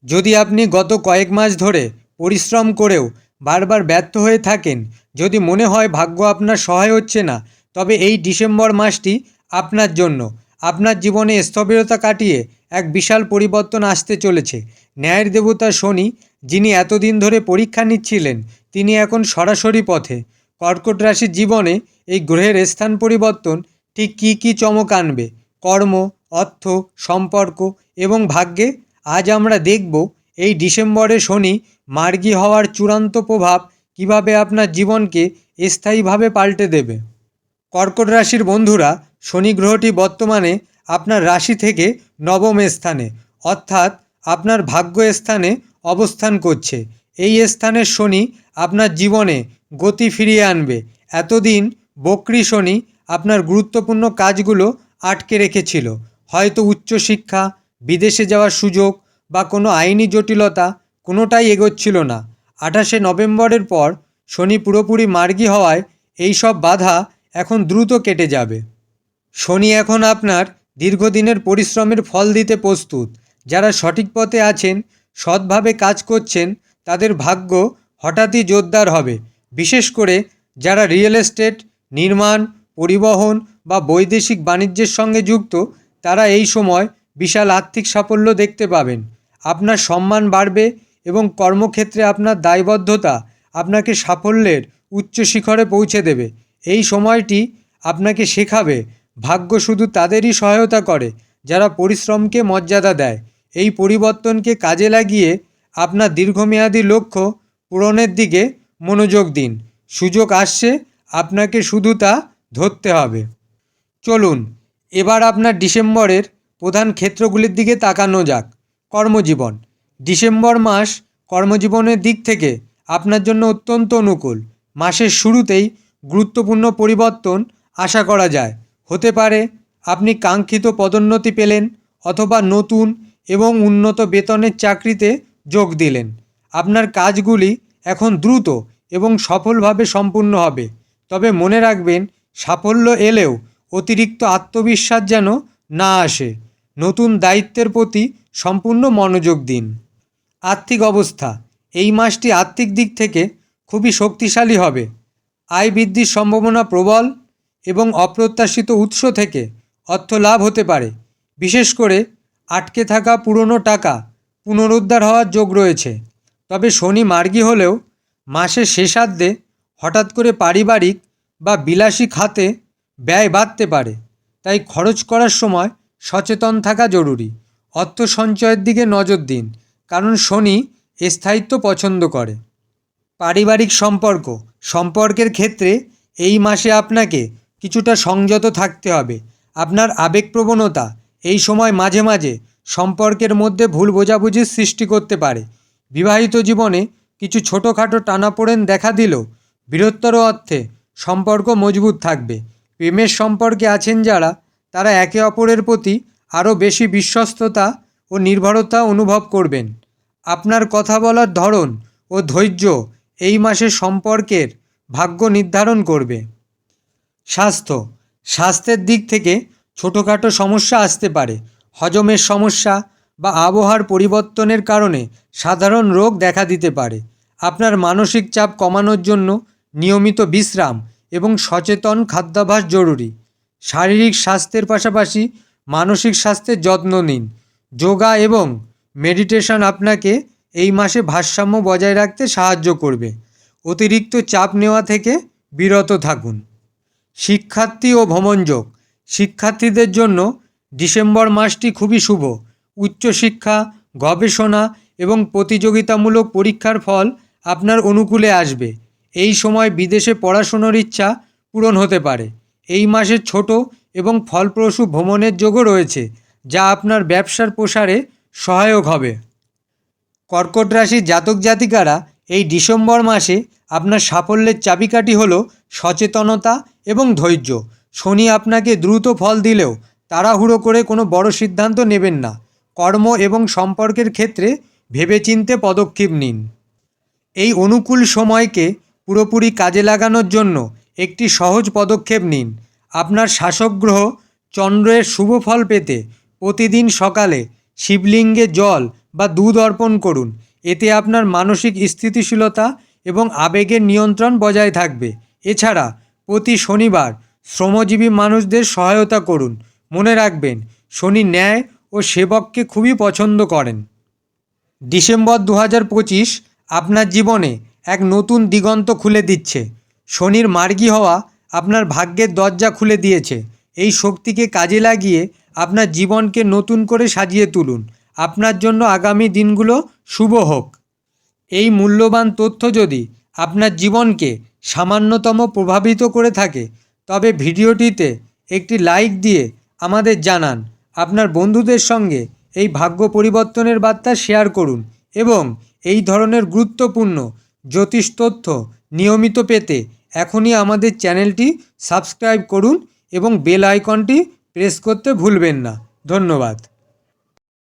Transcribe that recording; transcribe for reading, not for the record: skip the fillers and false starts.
যদি আপনি গত কয়েক মাস ধরে পরিশ্রম করেও বারবার ব্যর্থ হয়ে থাকেন, যদি মনে হয় ভাগ্য আপনার সহায় হচ্ছে না, তবে এই ডিসেম্বর মাসটি আপনার জন্য। আপনার জীবনে স্থবিরতা কাটিয়ে এক বিশাল পরিবর্তন আসতে চলেছে। ন্যায়ের দেবতা শনি, যিনি এতদিন ধরে পরীক্ষা নিচ্ছিলেন, তিনি এখন সরাসরি পথে। কর্কট রাশির জীবনে এই গ্রহের স্থান পরিবর্তন ঠিক কী কী চমক আনবে কর্ম, অর্থ, সম্পর্ক এবং ভাগ্যে, আজ আমরা দেখব এই ডিসেম্বরে শনি মার্গী হওয়ার চূড়ান্ত প্রভাব কিভাবে আপনার জীবনকে স্থায়ীভাবে পাল্টে দেবে। কর্কট রাশির বন্ধুরা, শনি গ্রহটি বর্তমানে আপনার রাশি থেকে নবম স্থানে, অর্থাৎ আপনার ভাগ্য স্থানে অবস্থান করছে। এই স্থানের শনি আপনার জীবনে গতি ফিরিয়ে আনবে। এতদিন বক্রী শনি আপনার গুরুত্বপূর্ণ কাজগুলো আটকে রেখেছিল। হয়তো উচ্চশিক্ষা, বিদেশে যাওয়ার সুযোগ বা কোনো আইনি জটিলতা, কোনোটাই এগোচ্ছিল না। 28শে নভেম্বরের পর শনি পুরোপুরি মার্গী হওয়ায় এই সব বাধা এখন দ্রুত কেটে যাবে। শনি এখন আপনার দীর্ঘদিনের পরিশ্রমের ফল দিতে প্রস্তুত। যারা সঠিক পথে আছেন, সৎভাবে কাজ করছেন, তাদের ভাগ্য হঠাৎই জোরদার হবে। বিশেষ করে যারা রিয়েল এস্টেট, নির্মাণ, পরিবহন বা বৈদেশিক বাণিজ্যের সঙ্গে যুক্ত, তারা এই সময় বিশাল আর্থিক সাফল্য দেখতে পাবেন। আপনার সম্মান বাড়বে এবং কর্মক্ষেত্রে আপনার দায়বদ্ধতা আপনাকে সাফল্যের উচ্চ শিখরে পৌঁছে দেবে। এই সময়টি আপনাকে শেখাবে ভাগ্য শুধু তাদেরই সহায়তা করে যারা পরিশ্রমকে মর্যাদা দেয়। এই পরিবর্তনকে কাজে লাগিয়ে আপনার দীর্ঘমেয়াদী লক্ষ্য পূরণের দিকে মনোযোগ দিন। সুযোগ আসছে, আপনাকে শুধু তা ধরতে হবে। চলুন এবার আপনার ডিসেম্বরের প্রধান ক্ষেত্রগুলির দিকে তাকানো যাক। কর্মজীবন। ডিসেম্বর মাস কর্মজীবনের দিক থেকে আপনার জন্য অত্যন্ত অনুকূল। মাসের শুরুতেই গুরুত্বপূর্ণ পরিবর্তন আশা করা যায়। হতে পারে আপনি কাঙ্ক্ষিত পদোন্নতি পেলেন, অথবা নতুন এবং উন্নত বেতনের চাকরিতে যোগ দিলেন। আপনার কাজগুলি এখন দ্রুত এবং সফলভাবে সম্পূর্ণ হবে। তবে মনে রাখবেন, সাফল্য এলেও অতিরিক্ত আত্মবিশ্বাস যেন না আসে। নতুন দায়িত্বের প্রতি সম্পূর্ণ মনোযোগ দিন। আর্থিক অবস্থা। এই মাসটি আর্থিক দিক থেকে খুবই শক্তিশালী হবে। আয় বৃদ্ধির সম্ভাবনা প্রবল এবং অপ্রত্যাশিত উৎস থেকে অর্থ লাভ হতে পারে। বিশেষ করে আটকে থাকা পুরনো টাকা পুনরুদ্ধার হওয়ার যোগ রয়েছে। তবে শনি মার্গী হলেও মাসের শেষার্ধে হঠাৎ করে পারিবারিক বা বিলাসী খাতে ব্যয় বাড়তে পারে। তাই খরচ করার সময় সচেতন থাকা জরুরি। অর্থ সঞ্চয়ের দিকে নজর দিন, কারণ শনি স্থায়িত্ব পছন্দ করে। পারিবারিক সম্পর্কের ক্ষেত্রে এই মাসে আপনাকে কিছুটা সংযত থাকতে হবে। আপনার আবেগপ্রবণতা এই সময় মাঝে মাঝে সম্পর্কের মধ্যে ভুল বোঝাবুঝির সৃষ্টি করতে পারে। বিবাহিত জীবনে কিছু ছোটোখাটো টানাপোড়েন দেখা দিলেও বৃহত্তর অর্থে সম্পর্ক মজবুত থাকবে। প্রেমের সম্পর্কে আছেন যারা, তারা একে অপরের প্রতি আরও বেশি বিশ্বস্ততা ও নির্ভরতা অনুভব করবেন। আপনার কথা বলার ধরন ও ধৈর্য এই মাসে সম্পর্কের ভাগ্য নির্ধারণ করবে। স্বাস্থ্যের দিক থেকে ছোটোখাটো সমস্যা আসতে পারে। হজমের সমস্যা বা আবহাওয়ার পরিবর্তনের কারণে সাধারণ রোগ দেখা দিতে পারে। আপনার মানসিক চাপ কমানোর জন্য নিয়মিত বিশ্রাম এবং সচেতন খাদ্যাভ্যাস জরুরি। শারীরিক স্বাস্থ্যের পাশাপাশি মানসিক স্বাস্থ্যের যত্ন নিন। যোগা এবং মেডিটেশন আপনাকে এই মাসে ভারসাম্য বজায় রাখতে সাহায্য করবে। অতিরিক্ত চাপ নেওয়া থেকে বিরত থাকুন। শিক্ষার্থী ও ভ্রমণযোগ। শিক্ষার্থীদের জন্য ডিসেম্বর মাসটি খুবই শুভ। উচ্চশিক্ষা, গবেষণা এবং প্রতিযোগিতামূলক পরীক্ষার ফল আপনার অনুকূলে আসবে। এই সময় বিদেশে পড়াশোনার ইচ্ছা পূরণ হতে পারে। এই মাসে ছোট এবং ফলপ্রসূ ভ্রমণের যোগও রয়েছে, যা আপনার ব্যবসার প্রসারে সহায়ক হবে। কর্কট রাশির জাতক জাতিকারা, এই ডিসেম্বর মাসে আপনার সাফল্যের চাবিকাঠি হল সচেতনতা এবং ধৈর্য। শনি আপনাকে দ্রুত ফল দিলেও তাড়াহুড়ো করে কোনো বড় সিদ্ধান্ত নেবেন না। কর্ম এবং সম্পর্কের ক্ষেত্রে ভেবেচিন্তে পদক্ষেপ নিন। এই অনুকূল সময়কে পুরোপুরি কাজে লাগানোর জন্য একটি সহজ পদক্ষেপ নিন। আপনার শাসক গ্রহ চন্দ্রের শুভ ফল পেতে প্রতিদিন সকালে শিবলিঙ্গে জল বা দুধ অর্পণ করুন। এতে আপনার মানসিক স্থিতিশীলতা এবং আবেগের নিয়ন্ত্রণ বজায় থাকবে। এছাড়া প্রতি শনিবার শ্রমজীবী মানুষদের সহায়তা করুন। মনে রাখবেন, শনি ন্যায় ও সেবককে খুবই পছন্দ করেন। ডিসেম্বর 2025 আপনার জীবনে এক নতুন দিগন্ত খুলে দিচ্ছে। শনির মার্গী হওয়া আপনার ভাগ্যের দরজা খুলে দিয়েছে। এই শক্তিকে কাজে লাগিয়ে আপনার জীবনকে নতুন করে সাজিয়ে তুলুন। আপনার জন্য আগামী দিনগুলো শুভ হোক। এই মূল্যবান তথ্য যদি আপনার জীবনকে সামান্যতম প্রভাবিত করে থাকে, তবে ভিডিওটিতে একটি লাইক দিয়ে আমাদের জানান। আপনার বন্ধুদের সঙ্গে এই ভাগ্য পরিবর্তনের বার্তা শেয়ার করুন এবং এই ধরনের গুরুত্বপূর্ণ জ্যোতিষ তথ্য নিয়মিত পেতে এখনই আমাদের চ্যানেলটি সাবস্ক্রাইব করুন এবং বেল আইকনটি প্রেস করতে ভুলবেন না। ধন্যবাদ।